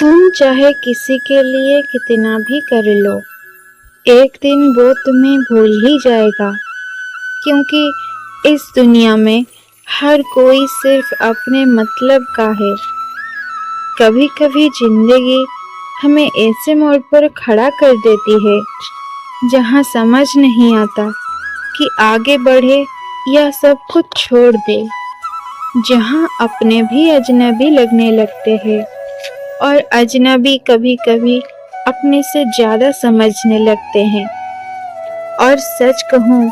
तुम चाहे किसी के लिए कितना भी कर लो, एक दिन वो तुम्हें भूल ही जाएगा। क्योंकि इस दुनिया में हर कोई सिर्फ अपने मतलब का है। कभी कभी जिंदगी हमें ऐसे मोड़ पर खड़ा कर देती है जहाँ समझ नहीं आता कि आगे बढ़े या सब कुछ छोड़ दे। जहाँ अपने भी अजनबी लगने लगते हैं और अजनबी कभी कभी अपने से ज्यादा समझने लगते हैं। और सच कहूँ,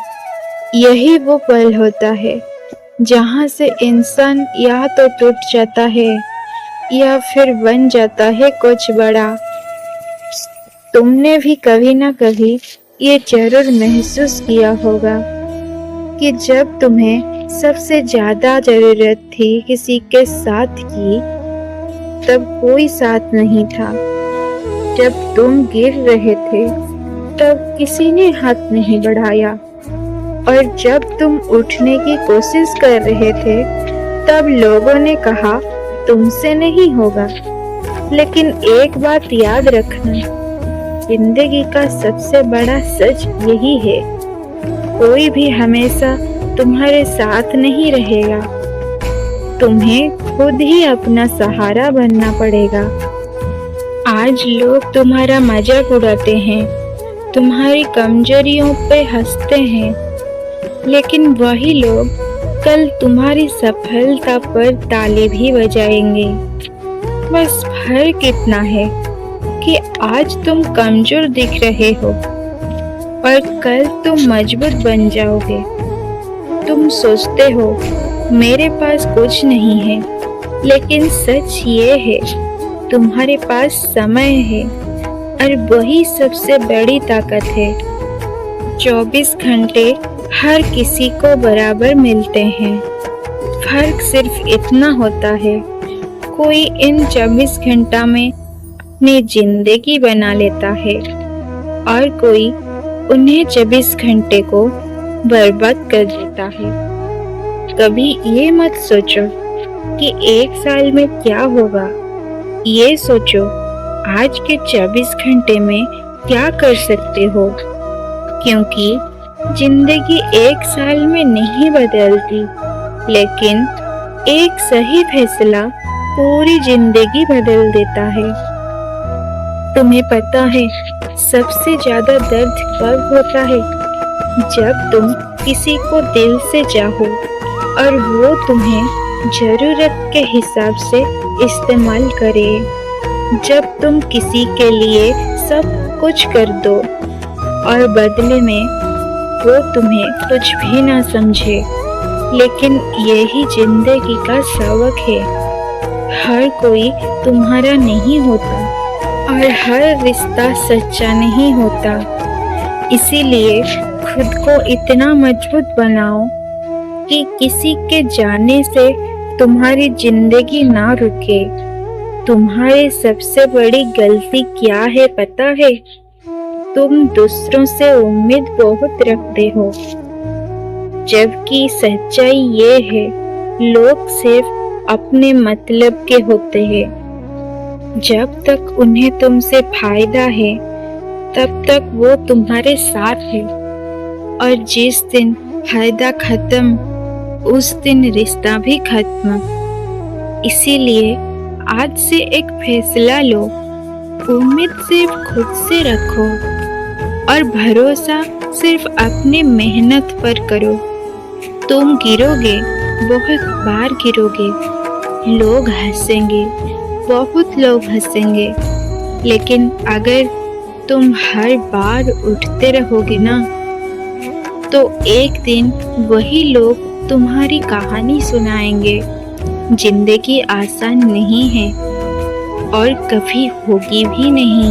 यही वो पल होता है जहाँ से इंसान या तो टूट जाता है या फिर बन जाता है कुछ बड़ा। तुमने भी कभी ना कभी ये जरूर महसूस किया होगा कि जब तुम्हें सबसे ज्यादा जरूरत थी किसी के साथ की, तब कोई साथ नहीं था। जब तुम गिर रहे थे तब किसी ने हाथ नहीं बढ़ाया, और जब तुम उठने की कोशिश कर रहे थे तब लोगों ने कहा तुमसे नहीं होगा। लेकिन एक बात याद रखना, जिंदगी का सबसे बड़ा सच यही है, कोई भी हमेशा तुम्हारे साथ नहीं रहेगा। तुम्हें खुद ही अपना सहारा बनना पड़ेगा। आज लोग तुम्हारा मजाक उड़ाते हैं, तुम्हारी कमजोरियों पे हंसते हैं, लेकिन वही लोग कल तुम्हारी सफलता पर ताली भी बजाएंगे। बस फर्क इतना है कि आज तुम कमजोर दिख रहे हो और कल तुम मजबूत बन जाओगे। तुम सोचते हो मेरे पास कुछ नहीं है, लेकिन सच ये है तुम्हारे पास समय है, और वही सबसे बड़ी ताकत है। 24 घंटे हर किसी को बराबर मिलते हैं। फर्क सिर्फ इतना होता है, कोई इन 24 घंटा में अपनी जिंदगी बना लेता है और कोई उन्हें 24 घंटे को बर्बाद कर देता है। कभी ये मत सोचो कि एक साल में क्या होगा, ये सोचो आज के 24 घंटे में क्या कर सकते हो। क्योंकि जिंदगी एक साल में नहीं बदलती, लेकिन एक सही फैसला पूरी जिंदगी बदल देता है। तुम्हें पता है सबसे ज्यादा दर्द कब होता है? जब तुम किसी को दिल से चाहो और वो तुम्हें जरूरत के हिसाब से इस्तेमाल करे। जब तुम किसी के लिए सब कुछ कर दो और बदले में वो तुम्हें कुछ भी ना समझे। लेकिन यही जिंदगी का सबक है, हर कोई तुम्हारा नहीं होता और हर रिश्ता सच्चा नहीं होता। इसीलिए खुद को इतना मजबूत बनाओ कि किसी के जाने से तुम्हारी जिंदगी ना रुके। तुम्हारी सबसे बड़ी गलती क्या है पता है? तुम दूसरों से उम्मीद बहुत रखते हो, जबकि सच्चाई ये है लोग सिर्फ अपने मतलब के होते हैं। जब तक उन्हें तुमसे फायदा है तब तक वो तुम्हारे साथ है, और जिस दिन फायदा खत्म उस दिन रिश्ता भी खत्म। इसीलिए आज से एक फैसला लो, उम्मीद सिर्फ खुद से रखो और भरोसा सिर्फ अपनी मेहनत पर करो। तुम गिरोगे, बहुत बार गिरोगे, लोग हंसेंगे, बहुत लोग हंसेंगे, लेकिन अगर तुम हर बार उठते रहोगे ना, तो एक दिन वही लोग तुम्हारी कहानी सुनाएंगे। जिंदगी आसान नहीं है और कभी होगी भी नहीं,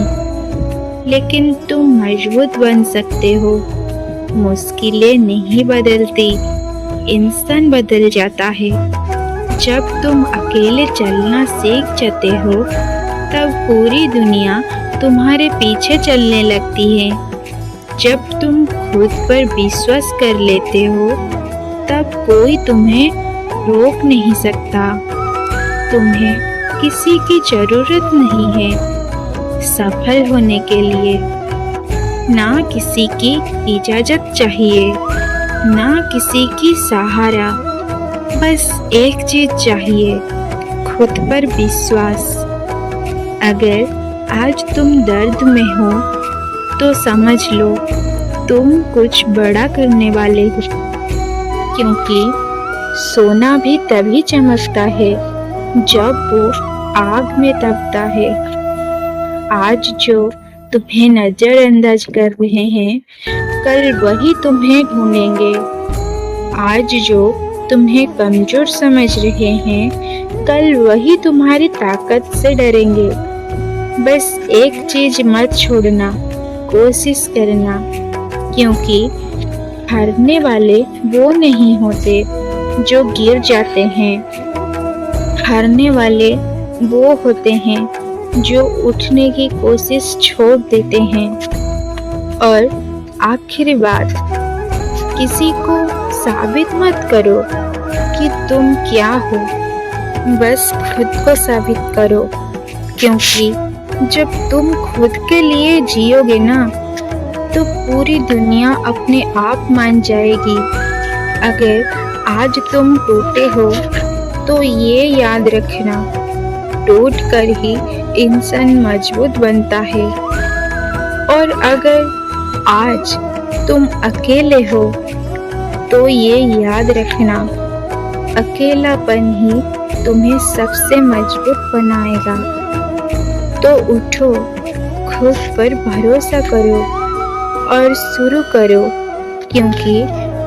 लेकिन तुम मजबूत बन सकते हो। मुश्किलें नहीं बदलती, इंसान बदल जाता है। जब तुम अकेले चलना सीख जाते हो तब पूरी दुनिया तुम्हारे पीछे चलने लगती है। जब तुम खुद पर विश्वास कर लेते हो तब कोई तुम्हें रोक नहीं सकता। तुम्हें किसी की जरूरत नहीं है सफल होने के लिए। ना किसी की इजाजत चाहिए, ना किसी की सहारा। बस एक चीज चाहिए, खुद पर विश्वास। अगर आज तुम दर्द में हो तो समझ लो तुम कुछ बड़ा करने वाले हो, क्योंकि सोना भी तभी चमकता है जब वो आग में तपता है। आज जो तुम्हें नजरअंदाज कर रहे हैं, कल वही तुम्हें ढूंढेंगे। आज जो तुम्हें कमजोर समझ रहे हैं, कल वही तुम्हारी ताकत से डरेंगे। बस एक चीज मत छोड़ना, कोशिश करना, क्योंकि हारने वाले वो नहीं होते जो गिर जाते हैं। हारने वाले वो होते हैं जो उठने की कोशिश छोड़ देते हैं। और आखिरी बात, किसी को साबित मत करो कि तुम क्या हो, बस खुद को साबित करो, क्योंकि जब तुम खुद के लिए जियोगे ना, तो पूरी दुनिया अपने आप मान जाएगी। अगर आज तुम टूटे हो तो ये याद रखना, टूट कर ही इंसान मजबूत बनता है। और अगर आज तुम अकेले हो तो ये याद रखना, अकेलापन ही तुम्हें सबसे मजबूत बनाएगा। तो उठो, खुद पर भरोसा करो और शुरू करो, क्योंकि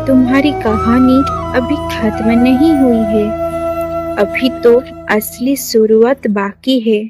तुम्हारी कहानी अभी खत्म नहीं हुई है। अभी तो असली शुरुआत बाकी है।